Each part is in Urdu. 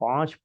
5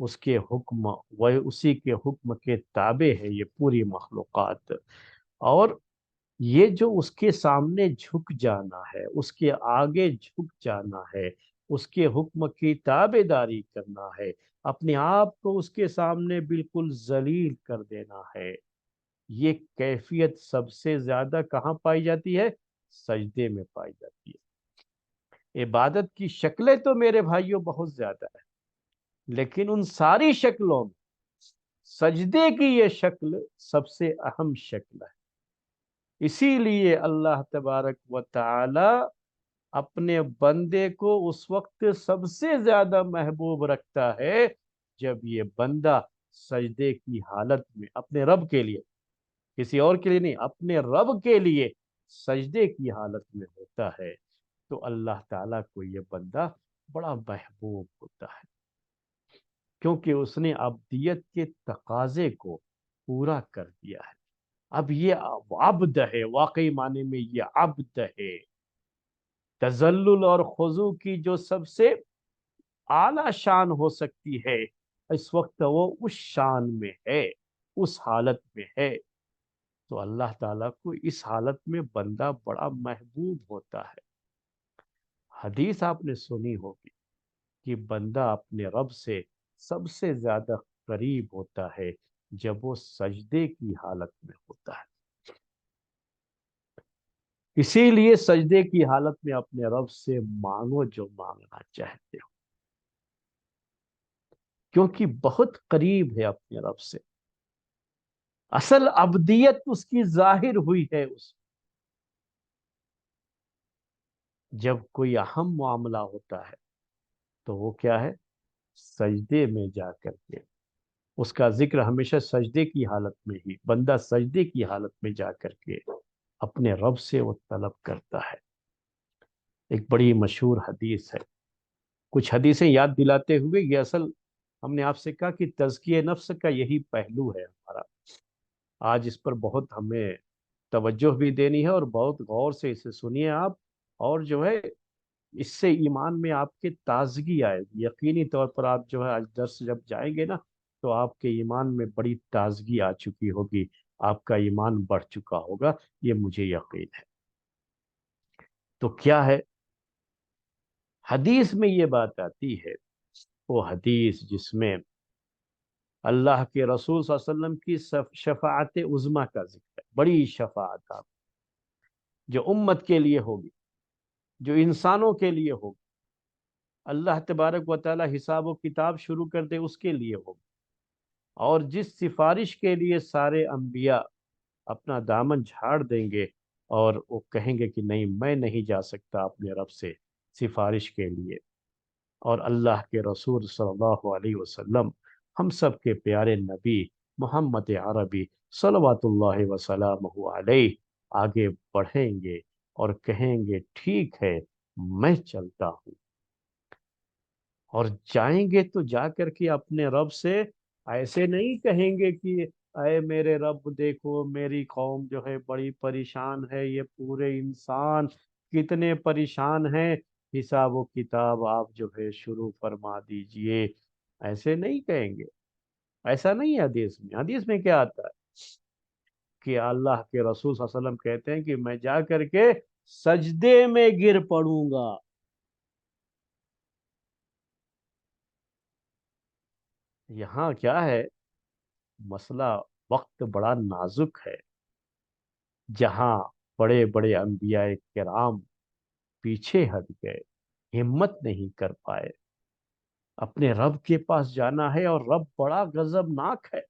اس کے حکم وہ اسی کے حکم کے تابع ہے یہ پوری مخلوقات. اور یہ جو اس کے سامنے جھک جانا ہے، اس کے آگے جھک جانا ہے، اس کے حکم کی تابع داری کرنا ہے، اپنے آپ کو اس کے سامنے بالکل ذلیل کر دینا ہے، یہ کیفیت سب سے زیادہ کہاں پائی جاتی ہے؟ سجدے میں پائی جاتی ہے. عبادت کی شکلیں تو میرے بھائیوں بہت زیادہ ہیں، لیکن ان ساری شکلوں میں سجدے کی یہ شکل سب سے اہم شکل ہے. اسی لیے اللہ تبارک و تعالی اپنے بندے کو اس وقت سب سے زیادہ محبوب رکھتا ہے جب یہ بندہ سجدے کی حالت میں اپنے رب کے لیے، کسی اور کے لیے نہیں، اپنے رب کے لیے سجدے کی حالت میں ہوتا ہے، تو اللہ تعالیٰ کو یہ بندہ بڑا محبوب ہوتا ہے، کیونکہ اس نے عبدیت کے تقاضے کو پورا کر دیا ہے. اب یہ عبد ہے، واقعی معنی میں یہ عبد ہے. تذلل اور خضوع کی جو سب سے اعلی شان ہو سکتی ہے، اس وقت وہ اس شان میں ہے، اس حالت میں ہے. تو اللہ تعالیٰ کو اس حالت میں بندہ بڑا محبوب ہوتا ہے. حدیث آپ نے سنی ہوگی کہ بندہ اپنے رب سے سب سے زیادہ قریب ہوتا ہے جب وہ سجدے کی حالت میں ہوتا ہے. اسی لیے سجدے کی حالت میں اپنے رب سے مانگو جو مانگنا چاہتے ہو، کیونکہ بہت قریب ہے اپنے رب سے. اصل عبدیت اس کی ظاہر ہوئی ہے جب کوئی اہم معاملہ ہوتا ہے تو وہ کیا ہے؟ سجدے میں جا کر کے اس کا ذکر ہمیشہ سجدے کی حالت میں ہی، بندہ سجدے کی حالت میں جا کر کے اپنے رب سے وہ طلب کرتا ہے. ایک بڑی مشہور حدیث ہے، کچھ حدیثیں یاد دلاتے ہوئے، یہ اصل ہم نے آپ سے کہا کہ تزکیہ نفس کا یہی پہلو ہے ہمارا. آج اس پر بہت ہمیں توجہ بھی دینی ہے اور بہت غور سے اسے سنیے آپ، اور جو ہے اس سے ایمان میں آپ کے تازگی آئے گی. یقینی طور پر آپ جو ہے آج درس جب جائیں گے نا تو آپ کے ایمان میں بڑی تازگی آ چکی ہوگی، آپ کا ایمان بڑھ چکا ہوگا، یہ مجھے یقین ہے. تو کیا ہے حدیث میں یہ بات آتی ہے، وہ حدیث جس میں اللہ کے رسول صلی اللہ علیہ وسلم کی شفاعت عظمیٰ کا ذکر ہے، بڑی شفاعت آپ جو امت کے لیے ہوگی، جو انسانوں کے لیے ہوگی، اللہ تبارک و تعالی حساب و کتاب شروع کر دے اس کے لیے ہوگی. اور جس سفارش کے لیے سارے انبیاء اپنا دامن جھاڑ دیں گے اور وہ کہیں گے کہ نہیں، میں نہیں جا سکتا اپنے رب سے سفارش کے لیے، اور اللہ کے رسول صلی اللہ علیہ وسلم ہم سب کے پیارے نبی محمد عربی صلوات اللہ وسلامہ علیہ آگے بڑھیں گے اور کہیں گے ٹھیک ہے میں چلتا ہوں. اور جائیں گے تو جا کر کے اپنے رب سے ایسے نہیں کہیں گے کہ اے میرے رب دیکھو میری قوم جو ہے بڑی پریشان ہے، یہ پورے انسان کتنے پریشان ہیں، حساب و کتاب آپ جو ہے شروع فرما دیجئے. ایسے نہیں کہیں گے، ایسا نہیں ہے. حدیث میں، حدیث میں کیا آتا ہے کہ اللہ کے رسول صلی اللہ علیہ وسلم کہتے ہیں کہ میں جا کر کے سجدے میں گر پڑوں گا. یہاں کیا ہے مسئلہ؟ وقت بڑا نازک ہے، جہاں بڑے بڑے انبیاء کرام پیچھے ہٹ گئے، ہمت نہیں کر پائے، اپنے رب کے پاس جانا ہے اور رب بڑا غضبناک ہے،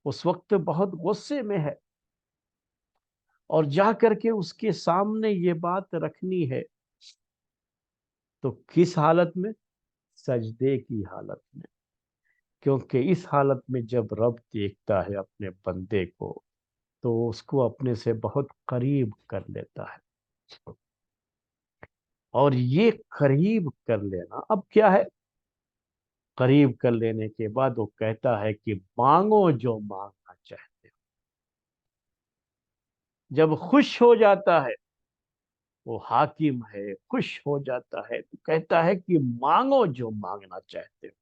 اس وقت بہت غصے میں ہے، اور جا کر کے اس کے سامنے یہ بات رکھنی ہے تو کس حالت میں؟ سجدے کی حالت میں. کیونکہ اس حالت میں جب رب دیکھتا ہے اپنے بندے کو تو اس کو اپنے سے بہت قریب کر لیتا ہے. اور یہ قریب کر لینا اب کیا ہے؟ قریب کر لینے کے بعد وہ کہتا ہے کہ مانگو جو مانگنا چاہتے ہو. جب خوش ہو جاتا ہے، وہ حاکم ہے، خوش ہو جاتا ہے تو کہتا ہے کہ مانگو جو مانگنا چاہتے ہو.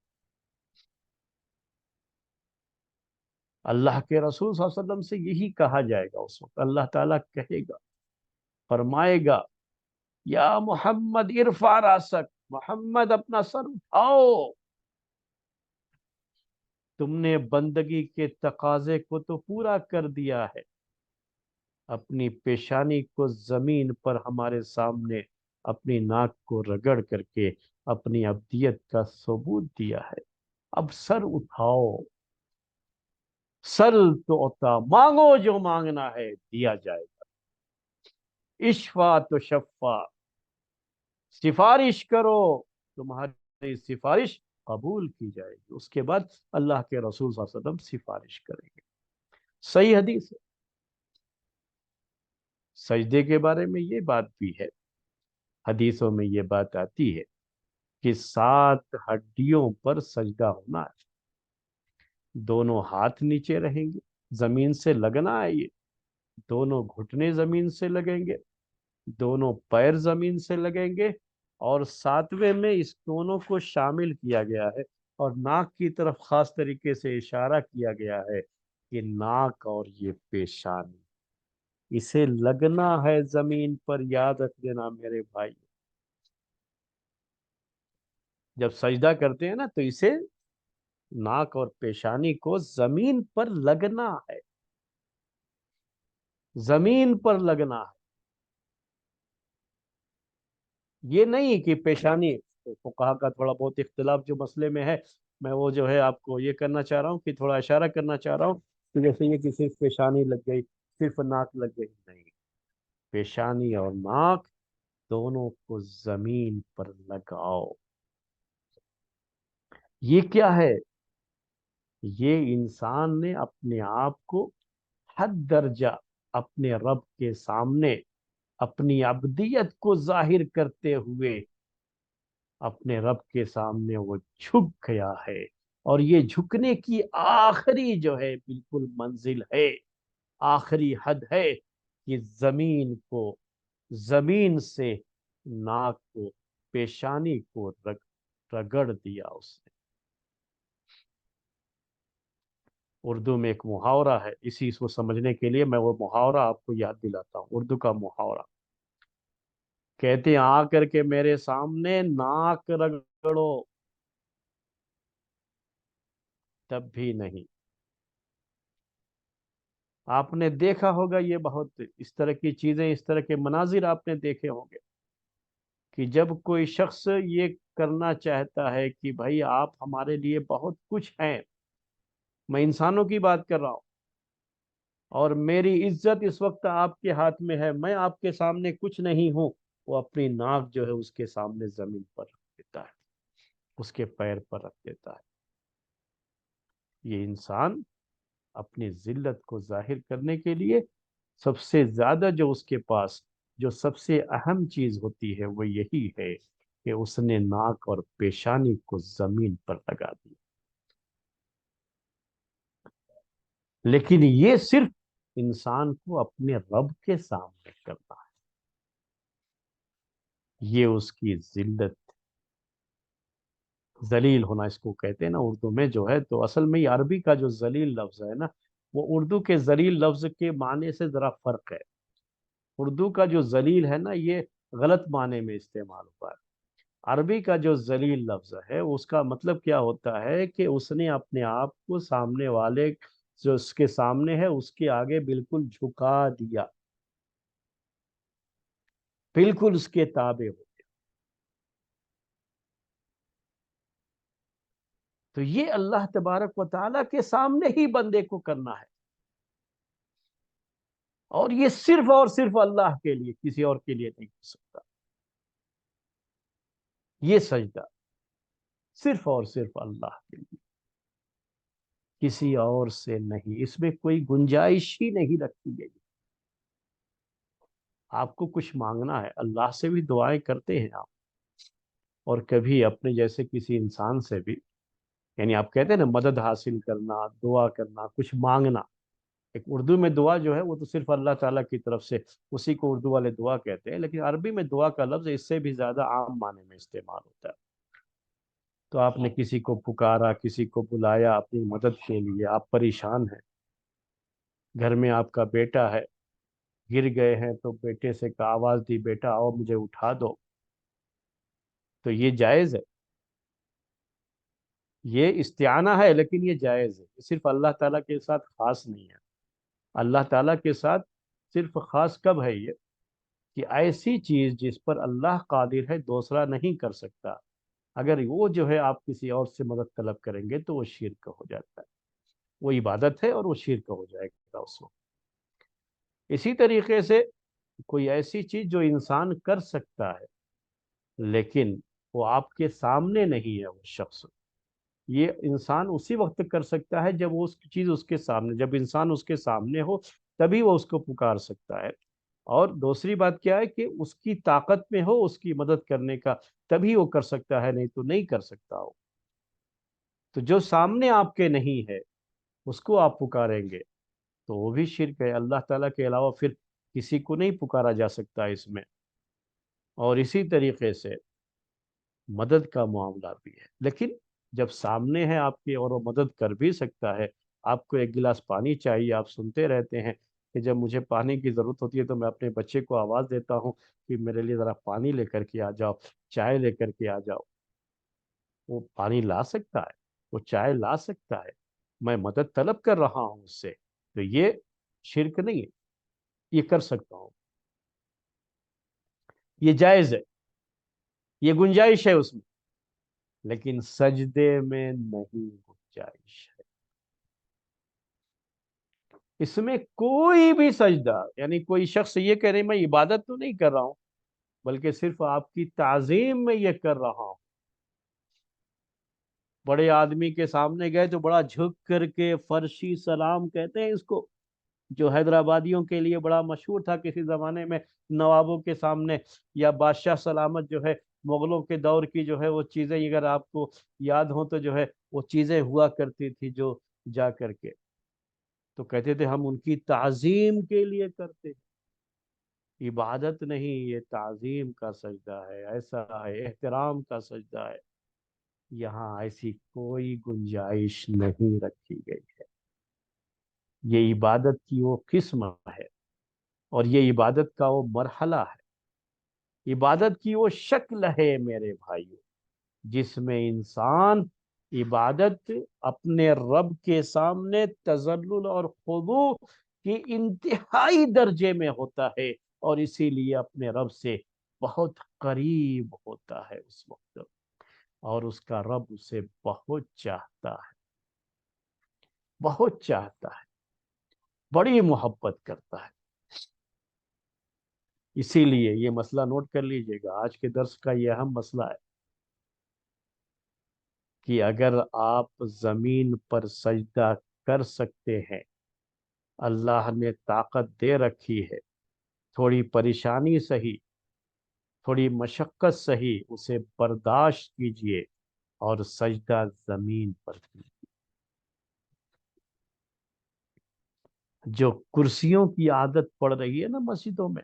اللہ کے رسول صلی اللہ علیہ وسلم سے یہی کہا جائے گا اس وقت. اللہ تعالیٰ کہے گا، فرمائے گا، یا محمد ارفع راسک، محمد اپنا سر اٹھاؤ، تم نے بندگی کے تقاضے کو تو پورا کر دیا ہے، اپنی پیشانی کو زمین پر ہمارے سامنے اپنی ناک کو رگڑ کر کے اپنی ابدیت کا ثبوت دیا ہے، اب سر اٹھاؤ، سل تو عطا، مانگو جو مانگنا ہے دیا جائے گا، اشفا تو شفا، سفارش کرو تمہاری سفارش قبول کی جائے گی. اس کے بعد اللہ کے رسول صلی اللہ علیہ وسلم سفارش کریں گے. صحیح حدیث ہے. سجدے کے بارے میں یہ بات بھی ہے، حدیثوں میں یہ بات آتی ہے کہ 7 ہڈیوں پر سجدہ ہونا ہے. دونوں ہاتھ نیچے رہیں گے، زمین سے لگنا ہے، یہ دونوں گھٹنے زمین سے لگیں گے، دونوں پیر زمین سے لگیں گے، اور 7ویں میں اس دونوں کو شامل کیا گیا ہے اور ناک کی طرف خاص طریقے سے اشارہ کیا گیا ہے کہ ناک اور یہ پیشانی اسے لگنا ہے زمین پر. یاد رکھ دینا میرے بھائی، جب سجدہ کرتے ہیں نا تو اسے ناک اور پیشانی کو زمین پر لگنا ہے، زمین پر لگنا ہے. یہ نہیں کہ پیشانی، فقہا کا تھوڑا بہت اختلاف جو مسئلے میں ہے، میں وہ جو ہے آپ کو یہ کرنا چاہ رہا ہوں کہ تھوڑا اشارہ کرنا چاہ رہا ہوں کہ جیسے یہ کہ صرف پیشانی لگ گئی، صرف ناک لگ گئی، نہیں، پیشانی اور ناک دونوں کو زمین پر لگاؤ. یہ کیا ہے؟ یہ انسان نے اپنے آپ کو حد درجہ اپنے رب کے سامنے اپنی ابدیت کو ظاہر کرتے ہوئے اپنے رب کے سامنے وہ جھک گیا ہے. اور یہ جھکنے کی آخری جو ہے بالکل منزل ہے، آخری حد ہے کہ زمین سے ناک کو، پیشانی کو رگڑ دیا اس نے. اردو میں ایک محاورہ ہے، اسی کو سمجھنے کے لیے میں وہ محاورہ آپ کو یاد دلاتا ہوں. اردو کا محاورہ کہتے ہیں، آ کر کے میرے سامنے ناک رگڑو، تب بھی نہیں. آپ نے دیکھا ہوگا یہ بہت اس طرح کی چیزیں، اس طرح کے مناظر آپ نے دیکھے ہوں گے کہ جب کوئی شخص یہ کرنا چاہتا ہے کہ بھائی آپ ہمارے لیے بہت کچھ ہیں، میں انسانوں کی بات کر رہا ہوں، اور میری عزت اس وقت آپ کے ہاتھ میں ہے، میں آپ کے سامنے کچھ نہیں ہوں، وہ اپنی ناک جو ہے اس کے سامنے زمین پر رکھ دیتا ہے، اس کے پیر پر رکھ دیتا ہے. یہ انسان اپنی ذلت کو ظاہر کرنے کے لیے سب سے زیادہ جو اس کے پاس جو سب سے اہم چیز ہوتی ہے وہ یہی ہے کہ اس نے ناک اور پیشانی کو زمین پر لگا دیا. لیکن یہ صرف انسان کو اپنے رب کے سامنے کرنا ہے. یہ اس کی ذلت، ذلیل ہونا اس کو کہتے ہیں نا اردو میں جو ہے. تو اصل میں یہ عربی کا جو ذلیل لفظ ہے نا، وہ اردو کے ذلیل لفظ کے معنی سے ذرا فرق ہے. اردو کا جو ذلیل ہے نا، یہ غلط معنی میں استعمال ہوا ہے. عربی کا جو ذلیل لفظ ہے اس کا مطلب کیا ہوتا ہے کہ اس نے اپنے آپ کو سامنے والے جو اس کے سامنے ہے اس کے آگے بالکل جھکا دیا، بالکل اس کے تابع ہو. تو یہ اللہ تبارک و تعالیٰ کے سامنے ہی بندے کو کرنا ہے، اور یہ صرف اور صرف اللہ کے لیے، کسی اور کے لیے نہیں ہو سکتا. یہ سجدہ صرف اور صرف اللہ کے لیے، کسی اور سے نہیں. اس میں کوئی گنجائش ہی نہیں رکھی گئی. آپ کو کچھ مانگنا ہے، اللہ سے بھی دعائیں کرتے ہیں آپ، اور کبھی اپنے جیسے کسی انسان سے بھی، یعنی آپ کہتے ہیں نا مدد حاصل کرنا، دعا کرنا، کچھ مانگنا. ایک اردو میں دعا جو ہے وہ تو صرف اللہ تعالیٰ کی طرف سے، اسی کو اردو والے دعا کہتے ہیں، لیکن عربی میں دعا کا لفظ اس سے بھی زیادہ عام معنی میں استعمال ہوتا ہے. تو آپ نے کسی کو پکارا، کسی کو بلایا اپنی مدد کے لیے، آپ پریشان ہیں، گھر میں آپ کا بیٹا ہے، گر گئے ہیں تو بیٹے سے کا آواز دی، بیٹا آؤ مجھے اٹھا دو، تو یہ جائز ہے؟ یہ استعانہ ہے لیکن یہ جائز ہے، صرف اللہ تعالیٰ کے ساتھ خاص نہیں ہے۔ اللہ تعالیٰ کے ساتھ صرف خاص کب ہے یہ؟ کہ ایسی چیز جس پر اللہ قادر ہے دوسرا نہیں کر سکتا، اگر وہ جو ہے آپ کسی اور سے مدد طلب کریں گے تو وہ شرک ہو جاتا ہے، وہ عبادت ہے اور وہ شرک ہو جائے گا اس وقت۔ اسی طریقے سے کوئی ایسی چیز جو انسان کر سکتا ہے لیکن وہ آپ کے سامنے نہیں ہے، وہ شخص، یہ انسان اسی وقت کر سکتا ہے جب وہ اس چیز اس کے سامنے، جب انسان اس کے سامنے ہو تبھی وہ اس کو پکار سکتا ہے۔ اور دوسری بات کیا ہے کہ اس کی طاقت میں ہو اس کی مدد کرنے کا، تبھی وہ کر سکتا ہے، نہیں تو نہیں کر سکتا ہو۔ تو جو سامنے آپ کے نہیں ہے اس کو آپ پکاریں گے تو وہ بھی شرک ہے، اللہ تعالیٰ کے علاوہ پھر کسی کو نہیں پکارا جا سکتا اس میں۔ اور اسی طریقے سے مدد کا معاملہ بھی ہے، لیکن جب سامنے ہے آپ کے اور وہ مدد کر بھی سکتا ہے، آپ کو ایک گلاس پانی چاہیے، آپ سنتے رہتے ہیں کہ جب مجھے پانی کی ضرورت ہوتی ہے تو میں اپنے بچے کو آواز دیتا ہوں کہ میرے لیے ذرا پانی لے کر کے آ جاؤ، چائے لے کر کے آ جاؤ، وہ پانی لا سکتا ہے، وہ چائے لا سکتا ہے، میں مدد طلب کر رہا ہوں اس سے، تو یہ شرک نہیں ہے، یہ کر سکتا ہوں، یہ جائز ہے، یہ گنجائش ہے اس میں، لیکن سجدے میں نہیں گنجائش ہے۔ اس میں کوئی بھی سجدہ، یعنی کوئی شخص یہ کہہ رہے میں عبادت تو نہیں کر رہا ہوں بلکہ صرف آپ کی تعظیم میں یہ کر رہا ہوں، بڑے آدمی کے سامنے گئے تو بڑا جھک کر کے فرشی سلام کہتے ہیں اس کو، جو حیدرآبادیوں کے لیے بڑا مشہور تھا کسی زمانے میں، نوابوں کے سامنے، یا بادشاہ سلامت جو ہے مغلوں کے دور کی جو ہے وہ چیزیں اگر آپ کو یاد ہوں تو جو ہے وہ چیزیں ہوا کرتی تھی، جو جا کر کے تو کہتے تھے ہم ان کی تعظیم کے لیے کرتے ہیں، عبادت نہیں، یہ تعظیم کا سجدہ ہے، ایسا ہے احترام کا سجدہ ہے، یہاں ایسی کوئی گنجائش نہیں رکھی گئی ہے۔ یہ عبادت کی وہ قسم ہے اور یہ عبادت کا وہ مرحلہ ہے، عبادت کی وہ شکل ہے میرے بھائیو، جس میں انسان عبادت اپنے رب کے سامنے تذلل اور خضوع کی انتہائی درجے میں ہوتا ہے، اور اسی لیے اپنے رب سے بہت قریب ہوتا ہے اس وقت، اور اس کا رب اسے بہت چاہتا ہے، بہت چاہتا ہے، بڑی محبت کرتا ہے۔ اسی لیے یہ مسئلہ نوٹ کر لیجئے گا، آج کے درس کا یہ اہم مسئلہ ہے کہ اگر آپ زمین پر سجدہ کر سکتے ہیں، اللہ نے طاقت دے رکھی ہے، تھوڑی پریشانی سہی، تھوڑی مشقت سہی، اسے برداشت کیجئے اور سجدہ زمین پر کیجئے۔ جو کرسیوں کی عادت پڑ رہی ہے نا مسجدوں میں،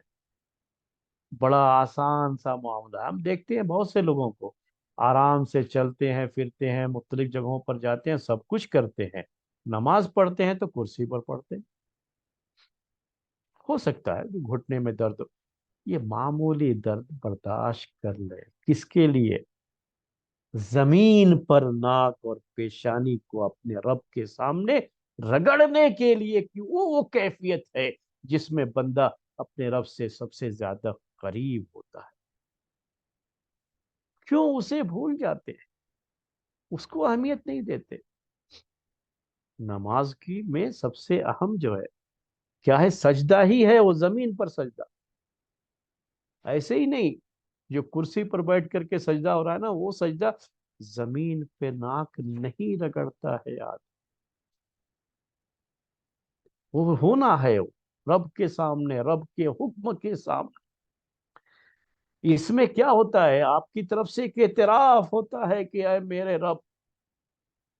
بڑا آسان سا معاملہ، ہم دیکھتے ہیں بہت سے لوگوں کو آرام سے چلتے ہیں پھرتے ہیں، مختلف جگہوں پر جاتے ہیں، سب کچھ کرتے ہیں، نماز پڑھتے ہیں تو کرسی پر پڑھتے ہیں، ہو سکتا ہے کہ گھٹنے میں درد ہو، یہ معمولی درد برداشت کر لے، کس کے لیے؟ زمین پر ناک اور پیشانی کو اپنے رب کے سامنے رگڑنے کے لیے، کہ وہ کیفیت ہے جس میں بندہ اپنے رب سے سب سے زیادہ قریب ہوتا ہے، کیوں اسے بھول جاتے ہیں، اس کو اہمیت نہیں دیتے؟ نماز کی میں سب سے اہم جو ہے کیا ہے؟ سجدہ ہی ہے، وہ زمین پر سجدہ، ایسے ہی نہیں جو کرسی پر بیٹھ کر کے سجدہ ہو رہا ہے نا، وہ سجدہ زمین پہ ناک نہیں رگڑتا ہے یار، وہ ہونا ہے وہ رب کے سامنے، رب کے حکم کے سامنے۔ اس میں کیا ہوتا ہے؟ آپ کی طرف سے ایک اعتراف ہوتا ہے کہ اے میرے رب،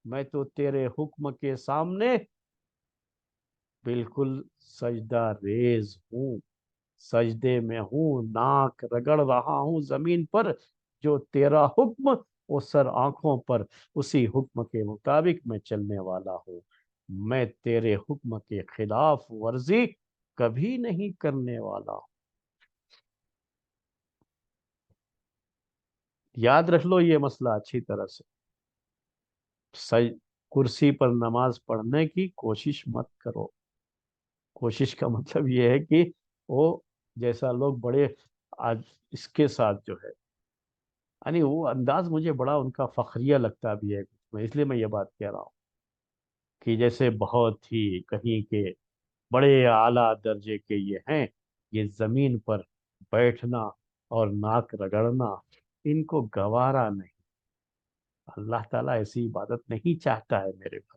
میں تو تیرے حکم کے سامنے بالکل سجدہ ریز ہوں، سجدے میں ہوں، ناک رگڑ رہا ہوں زمین پر، جو تیرا حکم وہ سر آنکھوں پر، اسی حکم کے مطابق میں چلنے والا ہوں، میں تیرے حکم کے خلاف ورزی کبھی نہیں کرنے والا. یاد رکھ لو یہ مسئلہ اچھی طرح سے. سج کرسی پر نماز پڑھنے کی کوشش مت کرو. کوشش کا مطلب یہ ہے کہ وہ جیسا لوگ بڑے آج اس کے ساتھ جو ہے، یعنی وہ انداز مجھے بڑا ان کا فخریہ لگتا بھی ہے. اس لیے میں یہ بات کہہ رہا ہوں کہ جیسے بہت ہی کہیں کے بڑے اعلیٰ درجے کے یہ ہیں، یہ زمین پر بیٹھنا اور ناک رگڑنا ان کو گوارا نہیں. اللہ تعالیٰ ایسی عبادت نہیں چاہتا ہے میرے بھائی.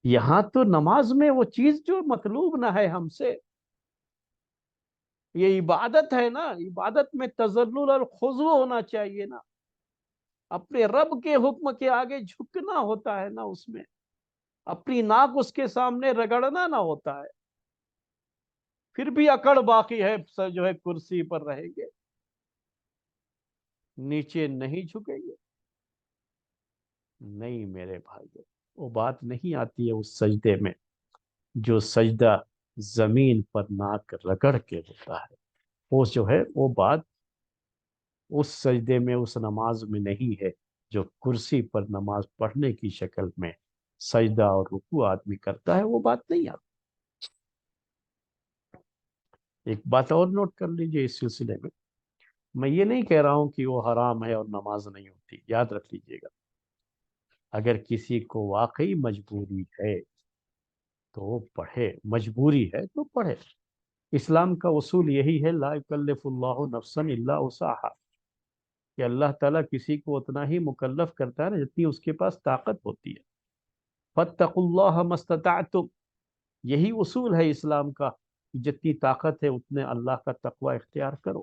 یہاں تو نماز میں وہ چیز جو مطلوب نہ ہے ہم سے، یہ عبادت ہے نا. عبادت میں تذلل اور خضوع ہونا چاہیے نا. اپنے رب کے حکم کے آگے جھکنا ہوتا ہے نا. اس میں اپنی ناک اس کے سامنے رگڑنا نہ ہوتا ہے. پھر بھی اکڑ باقی ہے، جو ہے کرسی پر رہیں گے، نیچے نہیں جھکیں گے. نہیں میرے بھائی، وہ بات نہیں آتی ہے اس سجدے میں جو سجدہ زمین پر ناک رگڑ کے ہوتا ہے. وہ جو ہے وہ بات اس سجدے میں، اس نماز میں نہیں ہے جو کرسی پر نماز پڑھنے کی شکل میں سجدہ اور رکوع آدمی کرتا ہے. وہ بات نہیں آتی. ایک بات اور نوٹ کر لیجئے اس سلسلے میں یہ نہیں کہہ رہا ہوں کہ وہ حرام ہے اور نماز نہیں ہوتی. یاد رکھ لیجئے گا، اگر کسی کو واقعی مجبوری ہے تو وہ پڑھے. مجبوری ہے تو پڑھے. اسلام کا اصول یہی ہے، لا یکلف اللہ نفسا الا وسعها، کہ اللہ تعالیٰ کسی کو اتنا ہی مکلف کرتا ہے جتنی اس کے پاس طاقت ہوتی ہے. فاتقوا اللہ ما استطعتم، یہی اصول ہے اسلام کا. جتنی طاقت ہے اتنے اللہ کا تقوی اختیار کرو.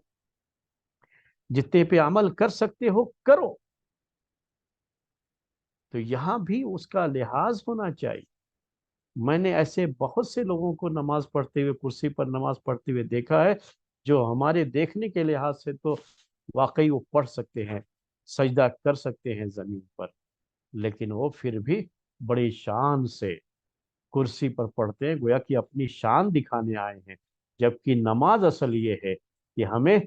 جتنے پہ عمل کر سکتے ہو کرو. تو یہاں بھی اس کا لحاظ ہونا چاہیے. میں نے ایسے بہت سے لوگوں کو نماز پڑھتے ہوئے، کرسی پر نماز پڑھتے ہوئے دیکھا ہے، جو ہمارے دیکھنے کے لحاظ سے تو واقعی وہ پڑھ سکتے ہیں، سجدہ کر سکتے ہیں زمین پر، لیکن وہ پھر بھی بڑی شان سے کرسی پر پڑھتے ہیں، گویا کہ اپنی شان دکھانے آئے ہیں. جبکہ نماز اصل یہ ہے کہ ہمیں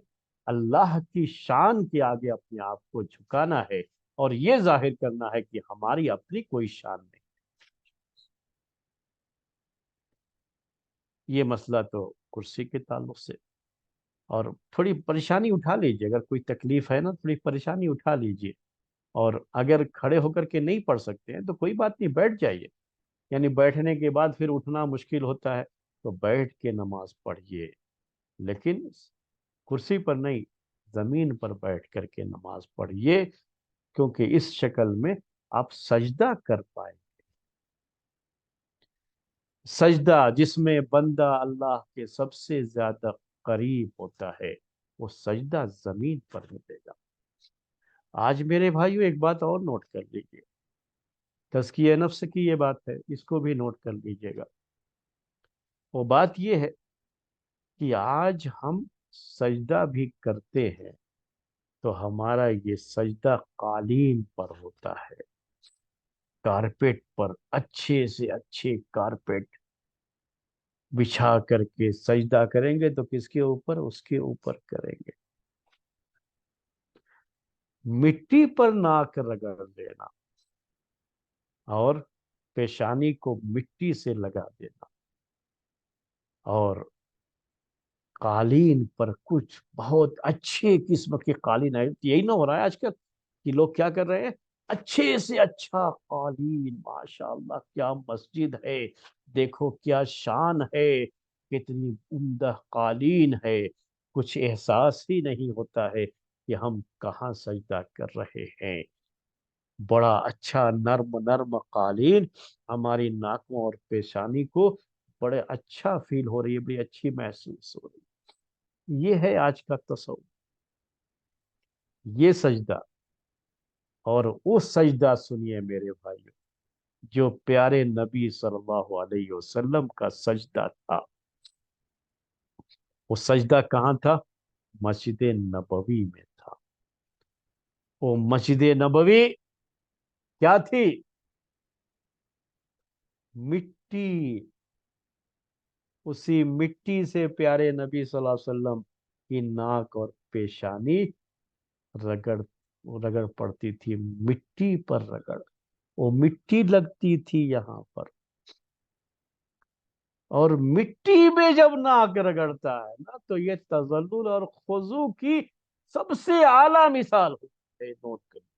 اللہ کی شان کے آگے اپنے آپ کو جھکانا ہے اور یہ ظاہر کرنا ہے کہ ہماری اپنی کوئی شان نہیں. یہ مسئلہ تو کرسی کے تعلق سے. اور تھوڑی پریشانی اٹھا لیجیے، اگر کوئی تکلیف ہے نا تھوڑی پریشانی اٹھا لیجیے. اور اگر کھڑے ہو کر کے نہیں پڑھ سکتے ہیں تو کوئی بات نہیں، بیٹھ جائیے. یعنی بیٹھنے کے بعد پھر اٹھنا مشکل ہوتا ہے تو بیٹھ کے نماز پڑھیے، لیکن کرسی پر نہیں، زمین پر بیٹھ کر کے نماز پڑھیے، کیونکہ اس شکل میں آپ سجدہ کر پائیں. سجدہ جس میں بندہ اللہ کے سب سے زیادہ قریب ہوتا ہے، وہ سجدہ زمین پر ملے گا. آج میرے بھائیو ایک بات اور نوٹ کر لیجیے، تزکیہ نفس کی یہ بات ہے، اس کو بھی نوٹ کر لیجیے گا. وہ بات یہ ہے کہ آج ہم سجدہ بھی کرتے ہیں تو ہمارا یہ سجدہ قالین پر ہوتا ہے، کارپیٹ پر. اچھے سے اچھے کارپیٹ بچھا کر کے سجدہ کریں گے تو کس کے اوپر؟ اس کے اوپر کریں گے. مٹی پر ناک رگڑ دینا اور پیشانی کو مٹی سے لگا دینا اور قالین پر کچھ بہت اچھے قسم کے قالین ہے. یہی نہ ہو رہا ہے آج کل کہ لوگ کیا کر رہے ہیں؟ اچھے سے اچھا قالین، ماشاءاللہ کیا مسجد ہے، دیکھو کیا شان ہے، کتنی عمدہ قالین ہے. کچھ احساس ہی نہیں ہوتا ہے کہ ہم کہاں سجدہ کر رہے ہیں. بڑا اچھا نرم نرم قالین ہماری ناکوں اور پیشانی کو بڑے اچھا فیل ہو رہی ہے، بڑی اچھی محسوس ہو رہی ہے. یہ ہے آج کا تصور. یہ سجدہ، اور وہ سجدہ سنیے میرے بھائیوں جو پیارے نبی صلی اللہ علیہ وسلم کا سجدہ تھا. وہ سجدہ کہاں تھا؟ مسجد نبوی میں تھا. وہ مسجد نبوی کیا تھی؟ مٹی، اسی مٹی سے پیارے نبی صلی اللہ علیہ وسلم کی ناک اور پیشانی رگڑ رگڑ پڑتی تھی، مٹی پر رگڑ، وہ مٹی لگتی تھی یہاں پر، اور مٹی میں جب ناک رگڑتا ہے نا تو یہ تذلل اور خضوع کی سب سے اعلیٰ مثال ہوتی ہے، نوٹ کریں،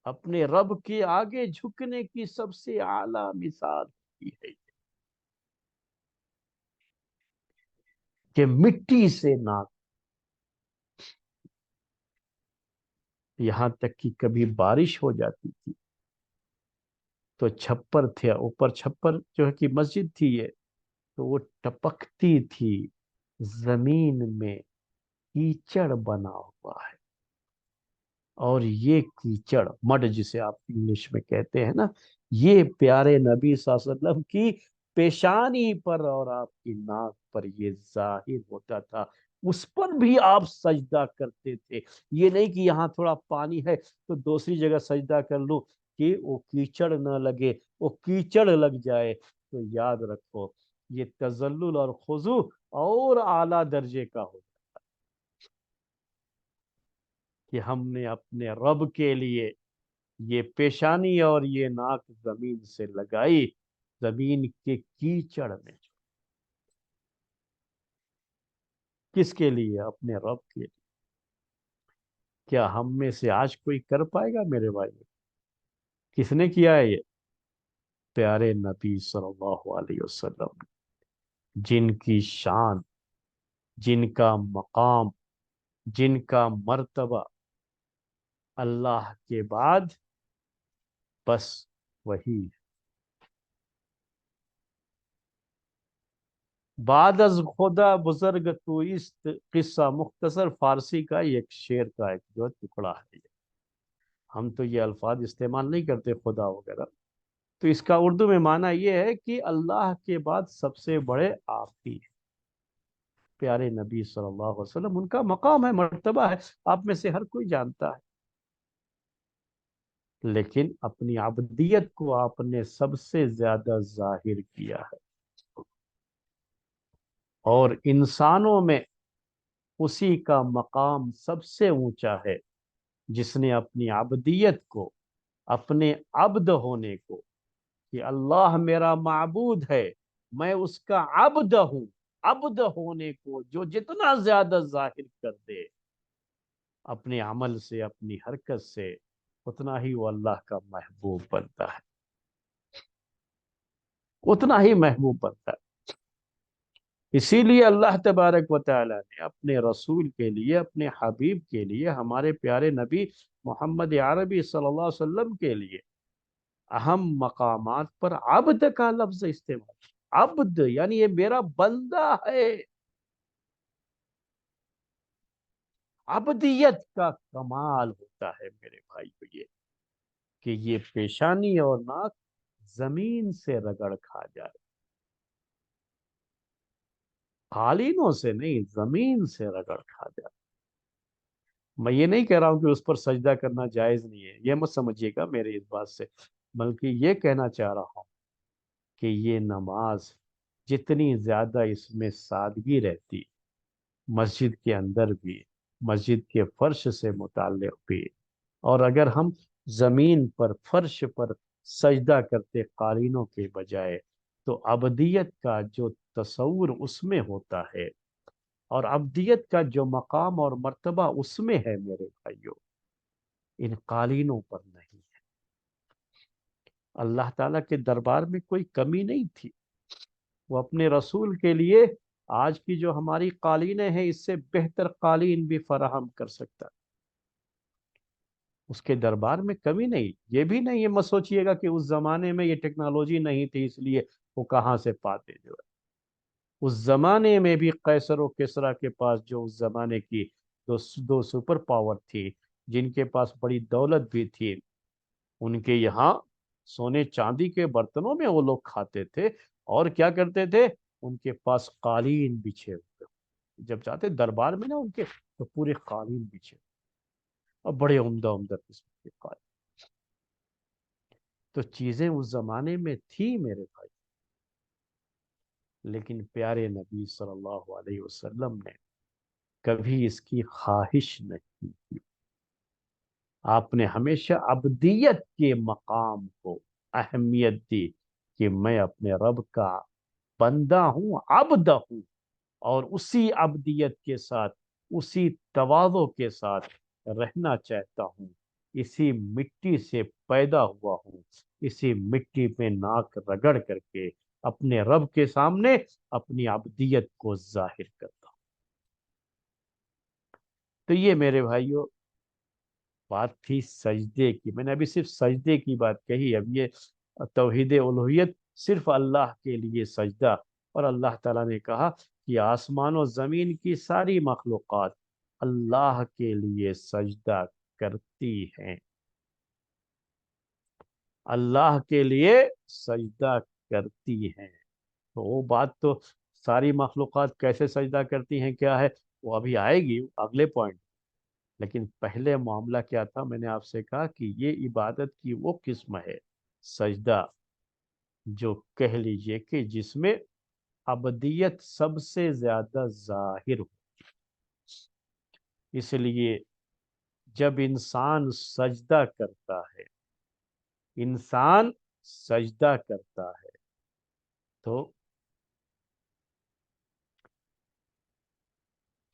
اپنے رب کے آگے جھکنے کی سب سے اعلیٰ مثال ہوتی ہے کہ مٹی سے ناک، یہاں تک کہ کبھی بارش ہو جاتی تھی تو چھپر تھے اوپر، چھپر جو ہے کہ مسجد تھی یہ، تو وہ ٹپکتی تھی، زمین میں کیچڑ بنا ہوا ہے، اور یہ کیچڑ، مڈ جسے آپ انگلش میں کہتے ہیں نا، یہ پیارے نبی صلی اللہ علیہ وسلم کی پیشانی پر اور آپ کی ناک پر یہ ظاہر ہوتا تھا، اس پر بھی آپ سجدہ کرتے تھے، یہ نہیں کہ یہاں تھوڑا پانی ہے تو دوسری جگہ سجدہ کر لوں کہ وہ کیچڑ نہ لگے، وہ کیچڑ لگ جائے تو یاد رکھو یہ تذلل اور خضوع اور اعلیٰ درجے کا ہو کہ ہم نے اپنے رب کے لیے یہ پیشانی اور یہ ناک زمین سے لگائی، زمین کے کیچڑ میں، کس کے لیے؟ اپنے رب کے لیے۔ کیا ہم میں سے آج کوئی کر پائے گا میرے بھائی؟ کس نے کیا ہے یہ؟ پیارے نبی صلی اللہ علیہ وسلم، جن کی شان، جن کا مقام، جن کا مرتبہ اللہ کے بعد بس وہی ہے۔ بعد از خدا بزرگ تو است، قصہ مختصر فارسی کا ایک شعر کا ایک جو ٹکڑا ہے یہ، ہم تو یہ الفاظ استعمال نہیں کرتے خدا وغیرہ، تو اس کا اردو میں معنی یہ ہے کہ اللہ کے بعد سب سے بڑے آپ ہی ہیں، پیارے نبی صلی اللہ علیہ وسلم، ان کا مقام ہے، مرتبہ ہے، آپ میں سے ہر کوئی جانتا ہے، لیکن اپنی عبدیت کو آپ نے سب سے زیادہ ظاہر کیا ہے، اور انسانوں میں اسی کا مقام سب سے اونچا ہے جس نے اپنی عبدیت کو، اپنے عبد ہونے کو، کہ اللہ میرا معبود ہے، میں اس کا عبد ہوں، عبد ہونے کو جو جتنا زیادہ ظاہر کر دے اپنے عمل سے، اپنی حرکت سے، اتنا ہی وہ اللہ کا محبوب بنتا ہے، اتنا ہی محبوب بنتا ہے۔ اسی لیے اللہ تبارک و تعالی نے اپنے رسول کے لیے، اپنے حبیب کے لیے، ہمارے پیارے نبی محمد عربی صلی اللہ علیہ وسلم کے لیے اہم مقامات پر عبد کا لفظ استعمال، عبد یعنی یہ میرا بندہ ہے، عبدیت کا کمال ہوتا ہے میرے بھائی کو یہ، کہ یہ پیشانی اور ناک زمین سے رگڑ کھا جائے، قالینوں سے نہیں، زمین سے رگڑ کھا جائے۔ میں یہ نہیں کہہ رہا ہوں کہ اس پر سجدہ کرنا جائز نہیں ہے، یہ مت سمجھیے گا میرے اس بات سے، بلکہ یہ کہنا چاہ رہا ہوں کہ یہ نماز جتنی زیادہ اس میں سادگی رہتی، مسجد کے اندر بھی، مسجد کے فرش سے متعلق بھی، اور اگر ہم زمین پر، فرش پر سجدہ کرتے قالینوں کے بجائے، تو ابدیت کا جو تصور اس میں ہوتا ہے، اور ابدیت کا جو مقام اور مرتبہ اس میں ہے میرے بھائیوں، ان قالینوں پر نہیں ہے۔ اللہ تعالیٰ کے دربار میں کوئی کمی نہیں تھی، وہ اپنے رسول کے لیے آج کی جو ہماری قالینیں ہیں اس سے بہتر قالین بھی فراہم کر سکتا، اس کے دربار میں کمی نہیں، یہ بھی نہیں یہ مت سوچئے گا کہ اس زمانے میں یہ ٹیکنالوجی نہیں تھی اس لیے وہ کہاں سے پاتے جو ہے، اس زمانے میں بھی قیصر و کسریٰ کے پاس جو اس زمانے کی دو سپر پاور تھی، جن کے پاس بڑی دولت بھی تھی، ان کے یہاں سونے چاندی کے برتنوں میں وہ لوگ کھاتے تھے، اور کیا کرتے تھے، ان کے پاس قالین بچھے ہوتے، جب جاتے دربار میں نا ان کے، تو پورے قالین بچھے، اور بڑے عمدہ عمدہ قسم کے قالین۔ تو چیزیں اس زمانے میں تھی میرے بھائی، لیکن پیارے نبی صلی اللہ علیہ وسلم نے کبھی اس کی خواہش نہیں کی۔ آپ نے ہمیشہ عبدیت کے مقام کو اہمیت دی کہ میں اپنے رب کا بندہ ہوں، عبد ہوں، اور اسی عبدیت کے ساتھ، اسی تواضع کے ساتھ رہنا چاہتا ہوں۔ اسی مٹی سے پیدا ہوا ہوں، اسی مٹی میں ناک رگڑ کر کے اپنے رب کے سامنے اپنی عبدیت کو ظاہر کرتا ہوں۔ تو یہ میرے بھائیوں بات تھی سجدے کی۔ میں نے ابھی صرف سجدے کی بات کہی، اب یہ توحید الوہیت، صرف اللہ کے لیے سجدہ۔ اور اللہ تعالیٰ نے کہا کہ آسمان و زمین کی ساری مخلوقات اللہ کے لیے سجدہ کرتی ہیں، اللہ کے لیے سجدہ کرتی ہیں۔ تو وہ بات تو ساری مخلوقات کیسے سجدہ کرتی ہیں کیا ہے وہ ابھی آئے گی اگلے پوائنٹ۔ لیکن پہلے معاملہ کیا تھا، میں نے آپ سے کہا کہ یہ عبادت کی وہ قسم ہے سجدہ جو کہہ لیجئے کہ جس میں عبدیت سب سے زیادہ ظاہر ہو۔ اس لیے جب انسان سجدہ کرتا ہے، انسان سجدہ کرتا ہے تو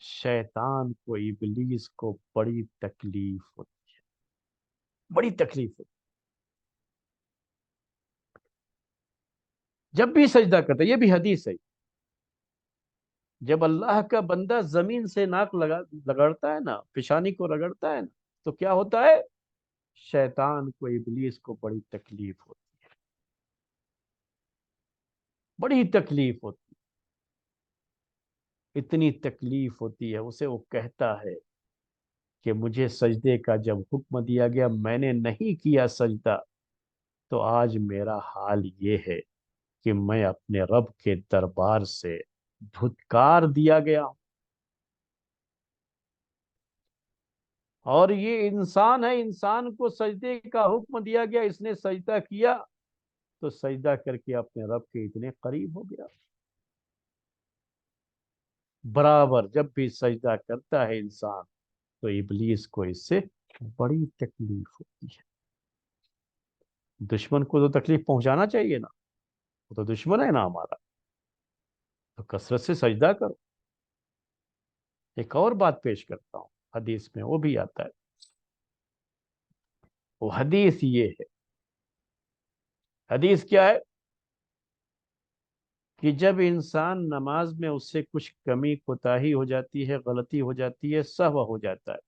شیطان کو، ابلیس کو بڑی تکلیف ہوتی ہے، بڑی تکلیف ہوتی ہے جب بھی سجدہ کرتا ہے۔ یہ بھی حدیث ہے، جب اللہ کا بندہ زمین سے ناک رگڑتا ہے نا، پیشانی کو رگڑتا ہے نا، تو کیا ہوتا ہے؟ شیطان کو، ابلیس کو بڑی تکلیف ہوتی ہے، بڑی تکلیف ہوتی ہے، اتنی تکلیف ہوتی ہے اسے، وہ کہتا ہے کہ مجھے سجدے کا جب حکم دیا گیا میں نے نہیں کیا سجدہ، تو آج میرا حال یہ ہے کہ میں اپنے رب کے دربار سے دھتکار دیا گیا ہوں۔ اور یہ انسان ہے، انسان کو سجدے کا حکم دیا گیا، اس نے سجدہ کیا تو سجدہ کر کے اپنے رب کے اتنے قریب ہو گیا۔ برابر جب بھی سجدہ کرتا ہے انسان تو ابلیس کو اس سے بڑی تکلیف ہوتی ہے۔ دشمن کو تو تکلیف پہنچانا چاہیے نا، وہ تو دشمن ہے نا ہمارا، تو کثرت سے سجدہ کرو۔ ایک اور بات پیش کرتا ہوں، حدیث میں وہ بھی آتا ہے، وہ حدیث یہ ہے، حدیث کیا ہے کہ جب انسان نماز میں اس سے کچھ کمی کوتاہی ہو جاتی ہے، غلطی ہو جاتی ہے، سہو ہو جاتا ہے،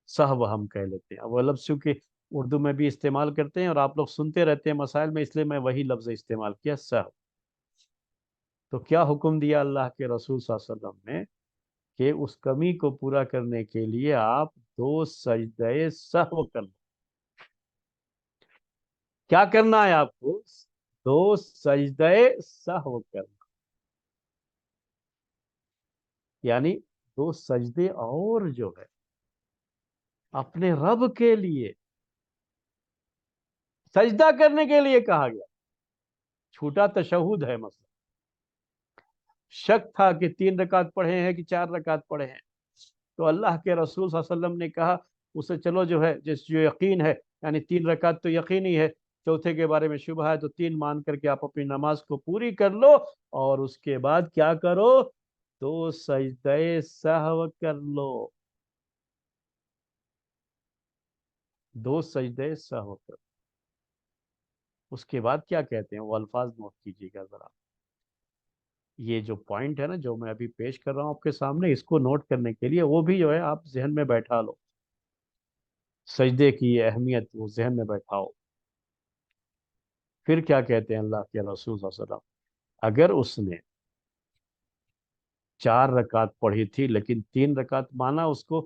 سہو ہم کہہ لیتے ہیں، وہ لفظ چونکہ اردو میں بھی استعمال کرتے ہیں اور آپ لوگ سنتے رہتے ہیں مسائل میں، اس لیے میں وہی لفظ استعمال کیا، سہو۔ تو کیا حکم دیا اللہ کے رسول صلی اللہ علیہ وسلم نے کہ اس کمی کو پورا کرنے کے لیے آپ 2 سجدے سہو کر لو۔ کیا کرنا ہے آپ کو؟ 2 سجدے سہو کرنا، یعنی 2 سجدے اور جو ہے اپنے رب کے لیے سجدہ کرنے کے لیے کہا گیا۔ چھوٹا تشہد ہے مثلا، شک تھا کہ 3 رکعت پڑھے ہیں کہ 4 رکعت پڑھے ہیں، تو اللہ کے رسول صلی اللہ علیہ وسلم نے کہا اسے چلو جو ہے جو یقین ہے، یعنی 3 رکعت تو یقینی ہے، چوتھے کے بارے میں شبہ ہے تو 3 مان کر کے آپ اپنی نماز کو پوری کر لو، اور اس کے بعد کیا کرو؟ 2 سجدے سہو کر لو، 2 سجدے سہو کر لو۔ اس کے بعد کیا کہتے ہیں وہ الفاظ نوٹ کیجیے گا ذرا، یہ جو پوائنٹ ہے نا جو میں ابھی پیش کر رہا ہوں آپ کے سامنے، اس کو نوٹ کرنے کے لیے وہ بھی جو ہے آپ ذہن میں بیٹھا لو، سجدے کی اہمیت وہ ذہن میں بیٹھاؤ۔ پھر کیا کہتے ہیں اللہ کے رسول صلی اللہ علیہ وسلم؟ اگر اس نے 4 رکعت پڑھی تھی لیکن 3 رکعت مانا اس کو،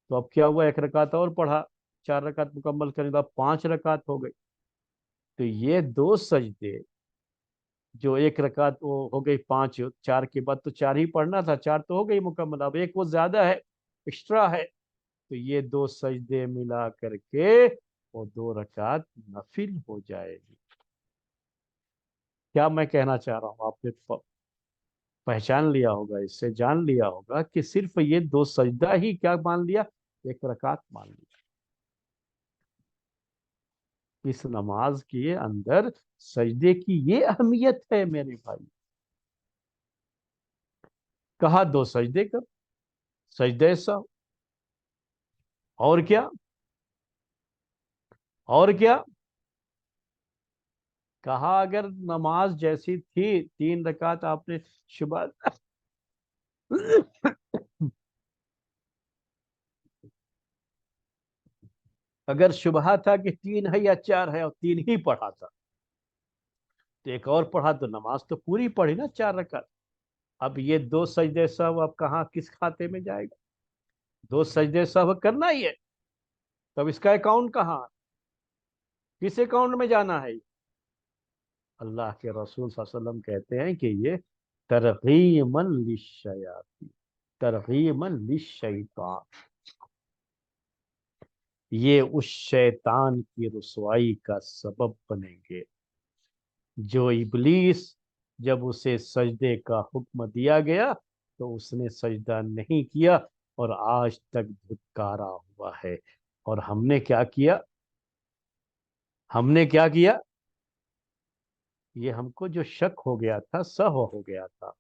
تو اب کیا ہوا؟ 1 رکعت اور پڑھا، 4 رکعت مکمل کرنے کے بعد 5 رکعت ہو گئی، تو یہ 2 سجدے، جو 1 رکعت وہ ہو گئی 5، 4 کے بعد تو 4 ہی پڑھنا تھا، 4 تو ہو گئی مکمل، اب ایک وہ زیادہ ہے، ایکسٹرا ہے، تو یہ 2 سجدے ملا کر کے وہ 2 رکعت نفل ہو جائے گی۔ کیا میں کہنا چاہ رہا ہوں؟ آپ نے پہچان لیا ہوگا، اس سے جان لیا ہوگا کہ صرف یہ 2 سجدہ ہی کیا مان لیا؟ 1 رکعت مان لیا۔ اس نماز کے اندر سجدے کی یہ اہمیت ہے میرے بھائی۔ کہا 2 سجدے کر، سجدے سا، اور کیا؟ اور کیا کہا؟ اگر نماز جیسی تھی 3 رکعت آپ نے شبہ اگر شبہ تھا کہ 3 ہے یا 4 ہے اور 3 ہی پڑھا تھا تو ایک اور پڑھا تو نماز تو پوری پڑھی نا 4 رکعت۔ اب یہ 2 سجدے سہو اب کہاں کس کھاتے میں جائے گا؟ 2 سجدے سہو کرنا ہی ہے، تب اس کا اکاؤنٹ کہاں؟ کس اکاؤنٹ میں جانا ہے؟ اللہ کے رسول صلی اللہ علیہ وسلم کہتے ہیں کہ یہ ترغیما للشیاطین، ترغیما للشیطان، یہ اس شیطان کی رسوائی کا سبب بنیں گے جو ابلیس جب اسے سجدے کا حکم دیا گیا تو اس نے سجدہ نہیں کیا اور آج تک دھتکارا ہوا ہے۔ اور ہم نے کیا کیا؟ ہم نے کیا کیا؟ یہ ہم کو جو شک ہو گیا تھا، سہو ہو گیا تھا۔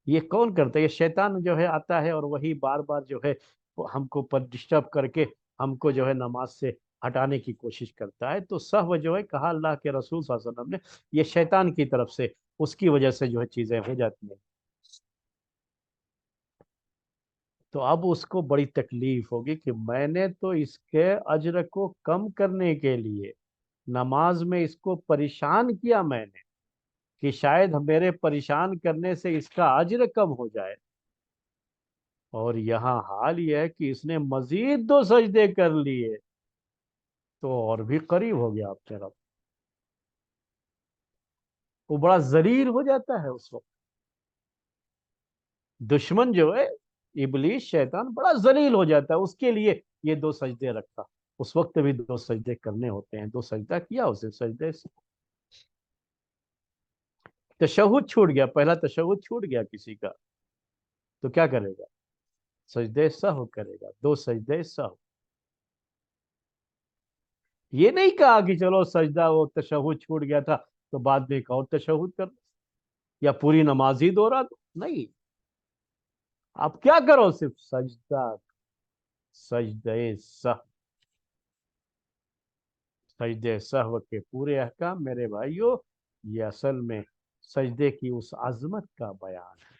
یہ کون کرتا ہے؟ یہ شیطان جو ہے آتا ہے اور وہی بار بار جو ہے ہم کو پر ڈسٹرب کر کے ہم کو جو ہے نماز سے ہٹانے کی کوشش کرتا ہے۔ تو سہو جو ہے کہا اللہ کے رسول صلی اللہ علیہ وسلم نے یہ شیطان کی طرف سے، اس کی وجہ سے جو ہے چیزیں ہو جاتی ہیں۔ تو اب اس کو بڑی تکلیف ہوگی کہ میں نے تو اس کے اجر کو کم کرنے کے لیے نماز میں اس کو پریشان کیا میں نے کہ شاید میرے پریشان کرنے سے اس کا اجر کم ہو جائے، اور یہاں حال یہ ہے کہ اس نے مزید 2 سجدے کر لیے تو اور بھی قریب ہو گیا آپ کے رب۔ وہ بڑا ذلیل ہو جاتا ہے اس وقت، دشمن جو ہے ابلیس شیطان بڑا ذلیل ہو جاتا ہے، اس کے لیے یہ 2 سجدے رکھتا۔ اس وقت بھی 2 سجدے کرنے ہوتے ہیں، 2 سجدہ کیا اسے، سجدے سے تشہد چھوٹ گیا، پہلا تشہد چھوٹ گیا کسی کا تو کیا کرے گا؟ سجدے سہو کرے گا، 2 سجدے سہو۔ یہ نہیں کہا کہ چلو سجدہ وہ تشہد چھوٹ گیا تھا تو بعد میں ایک اور تشہد کر یا پوری نماز ہی دوہرا دو، نہیں۔ آپ کیا کرو؟ صرف سجدہ، سجدے سہو، سجدے سہو کے پورے احکام میرے بھائیوں، یہ اصل میں سجدے کی اس عظمت کا بیان ہے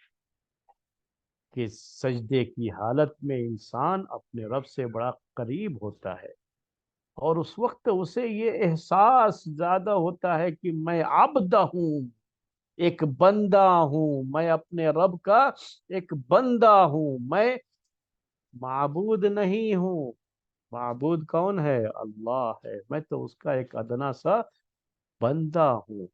کہ سجدے کی حالت میں انسان اپنے رب سے بڑا قریب ہوتا ہے، اور اس وقت اسے یہ احساس زیادہ ہوتا ہے کہ میں عبد ہوں، ایک بندہ ہوں، میں اپنے رب کا ایک بندہ ہوں، میں معبود نہیں ہوں۔ معبود کون ہے؟ اللہ ہے، میں تو اس کا ایک ادنا سا بندہ ہوں۔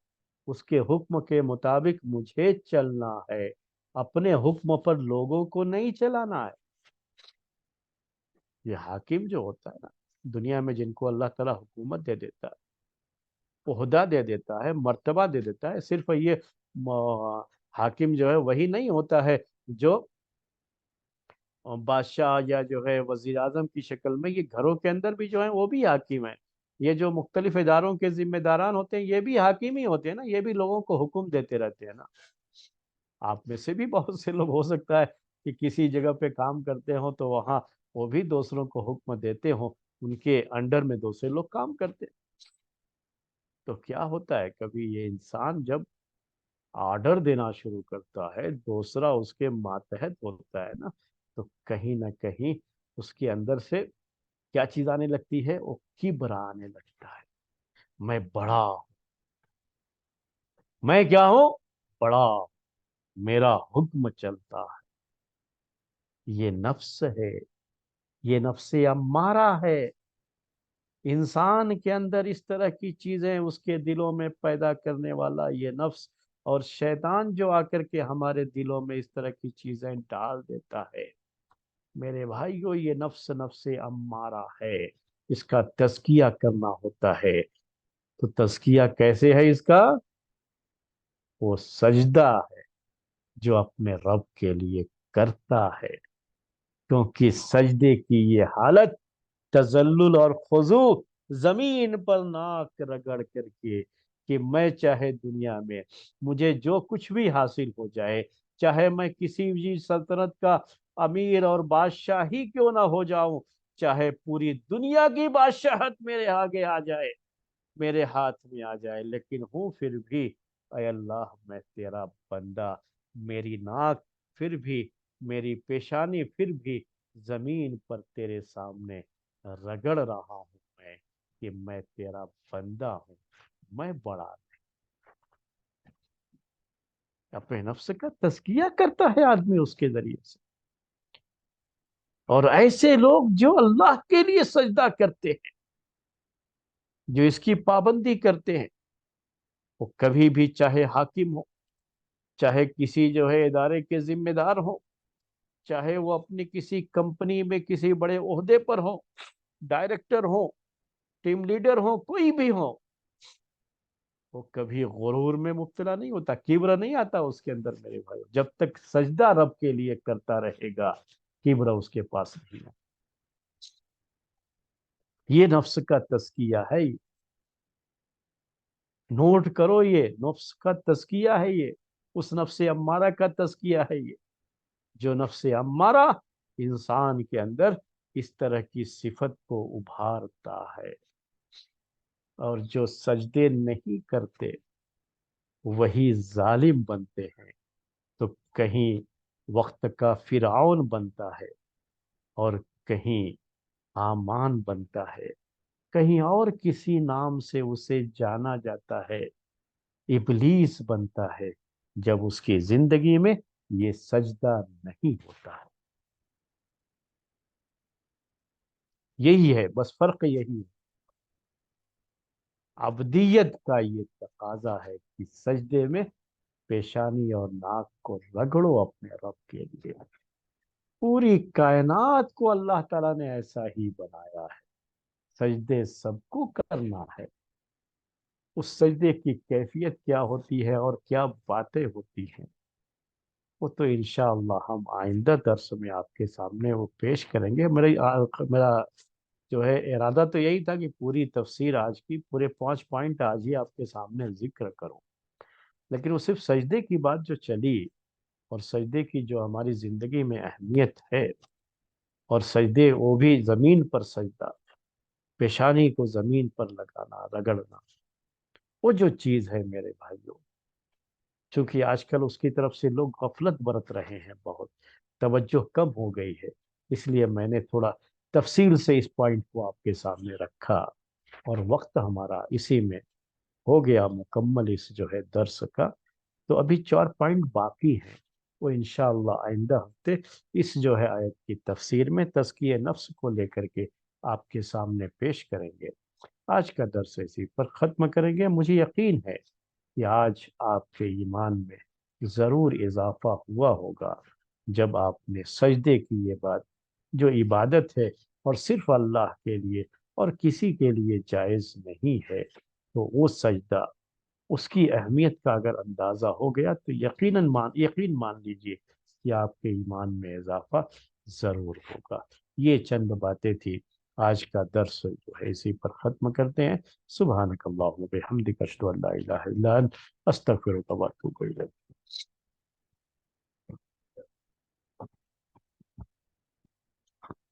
اس کے حکم کے مطابق مجھے چلنا ہے، اپنے حکم پر لوگوں کو نہیں چلانا ہے۔ یہ حاکم جو ہوتا ہے نا دنیا میں، جن کو اللہ تعالیٰ حکومت دے دیتا ہے، عہدہ دے دیتا ہے، مرتبہ دے دیتا ہے، صرف یہ حاکم جو ہے وہی نہیں ہوتا ہے جو بادشاہ یا جو ہے وزیر اعظم کی شکل میں، یہ گھروں کے اندر بھی جو ہیں وہ بھی حاکم ہیں۔ یہ جو مختلف اداروں کے ذمہ داران ہوتے ہیں یہ بھی حاکم ہی ہوتے ہیں نا، یہ بھی لوگوں کو حکم دیتے رہتے ہیں نا۔ آپ میں سے بھی بہت سے لوگ ہو سکتا ہے کہ کسی جگہ پہ کام کرتے ہوں تو وہاں وہ بھی دوسروں کو حکم دیتے ہوں، ان کے انڈر میں دوسرے لوگ کام کرتے ہیں۔ تو کیا ہوتا ہے کبھی یہ انسان جب آرڈر دینا شروع کرتا ہے، دوسرا اس کے ماتحت ہوتا ہے نا، تو کہیں نہ کہیں اس کے اندر سے کیا چیز آنے لگتی ہے؟ وہ کبر آنے لگتا ہے۔ میں بڑا ہوں، میں کیا ہوں؟ بڑا، میرا حکم چلتا ہے۔ یہ نفس ہے، یہ نفس امارہ ہے۔ انسان کے اندر اس طرح کی چیزیں اس کے دلوں میں پیدا کرنے والا یہ نفس، اور شیطان جو آ کر کے ہمارے دلوں میں اس طرح کی چیزیں ڈال دیتا ہے، میرے بھائیو یہ نفس نفس امارہ ہے۔ اس کا تزکیہ کرنا ہوتا ہے۔ تو تزکیہ کیسے ہے اس کا؟ وہ سجدہ ہے جو اپنے رب کے لیے کرتا ہے، کیونکہ سجدے کی یہ حالت تذلل اور خضوع، زمین پر ناک رگڑ کر کے، کہ میں چاہے دنیا میں مجھے جو کچھ بھی حاصل ہو جائے، چاہے میں کسی بھی سلطنت کا امیر اور بادشاہ ہی کیوں نہ ہو جاؤں، چاہے پوری دنیا کی بادشاہت میرے آگے آ جائے، میرے ہاتھ میں آ جائے، لیکن ہوں پھر بھی اے اللہ میں تیرا بندہ، میری ناک پھر بھی، میری پیشانی پھر بھی زمین پر تیرے سامنے رگڑ رہا ہوں میں، کہ میں تیرا بندہ ہوں، میں بڑا اپنے نفس کا تزکیہ کرتا ہے آدمی اس کے ذریعے سے۔ اور ایسے لوگ جو اللہ کے لیے سجدہ کرتے ہیں، جو اس کی پابندی کرتے ہیں، وہ کبھی بھی چاہے حاکم ہو، چاہے کسی جو ہے ادارے کے ذمہ دار ہو، چاہے وہ اپنی کسی کمپنی میں کسی بڑے عہدے پر ہو، ڈائریکٹر ہو، ٹیم لیڈر ہو، کوئی بھی ہو، وہ کبھی غرور میں مبتلا نہیں ہوتا، کبر نہیں آتا اس کے اندر میرے بھائی، جب تک سجدہ رب کے لیے کرتا رہے گا، کبر اس کے پاس نہیں ہے۔ یہ نفس کا تزکیہ ہے، نوٹ کرو، یہ نفس کا تزکیہ ہے، یہ اس نفس امارہ کا تزکیہ ہے، یہ جو نفس امارہ انسان کے اندر اس طرح کی صفت کو ابھارتا ہے۔ اور جو سجدے نہیں کرتے وہی ظالم بنتے ہیں، تو کہیں وقت کا فرعون بنتا ہے، اور کہیں حامان بنتا ہے، کہیں اور کسی نام سے اسے جانا جاتا ہے، ابلیس بنتا ہے، جب اس کی زندگی میں یہ سجدہ نہیں ہوتا ہے۔ یہی ہے، بس فرق یہی ہے، عبدیت کا یہ تقاضا ہے کہ سجدے میں پیشانی اور ناک کو رگڑو اپنے رب کے لیے۔ پوری کائنات کو اللہ تعالیٰ نے ایسا ہی بنایا ہے، سجدے سب کو کرنا ہے۔ اس سجدے کی کیفیت کیا ہوتی ہے اور کیا باتیں ہوتی ہیں، وہ تو انشاءاللہ ہم آئندہ درس میں آپ کے سامنے وہ پیش کریں گے۔ میرا جو ہے ارادہ تو یہی تھا کہ پوری تفسیر آج کی، پورے 5 پوائنٹ آج ہی آپ کے سامنے ذکر کروں، لیکن وہ صرف سجدے کی بات جو چلی، اور سجدے کی جو ہماری زندگی میں اہمیت ہے، اور سجدے وہ بھی زمین پر سجدہ، پیشانی کو زمین پر لگانا، رگڑنا، وہ جو چیز ہے میرے بھائیوں، چونکہ آج کل اس کی طرف سے لوگ غفلت برت رہے ہیں، بہت توجہ کم ہو گئی ہے، اس لیے میں نے تھوڑا تفصیل سے اس پوائنٹ کو آپ کے سامنے رکھا، اور وقت ہمارا اسی میں ہو گیا مکمل اس جو ہے درس کا۔ تو ابھی 4 پوائنٹ باقی ہیں، وہ انشاءاللہ آئندہ ہفتے اس جو ہے آیت کی تفسیر میں تزکیہ نفس کو لے کر کے آپ کے سامنے پیش کریں گے۔ آج کا درس اسی پر ختم کریں گے۔ مجھے یقین ہے کہ آج آپ کے ایمان میں ضرور اضافہ ہوا ہوگا، جب آپ نے سجدے کی یہ بات، جو عبادت ہے اور صرف اللہ کے لیے اور کسی کے لیے جائز نہیں ہے، تو وہ سجدہ، اس کی اہمیت کا اگر اندازہ ہو گیا تو یقین مان لیجئے کہ آپ کے ایمان میں اضافہ ضرور ہوگا۔ یہ چند باتیں تھی، آج کا درس جو ہے اسی پر ختم کرتے ہیں۔ سبحانک اللہم و بحمدک، اشہد ان لا الہ الا انت، استغفرک و اتوب الیک۔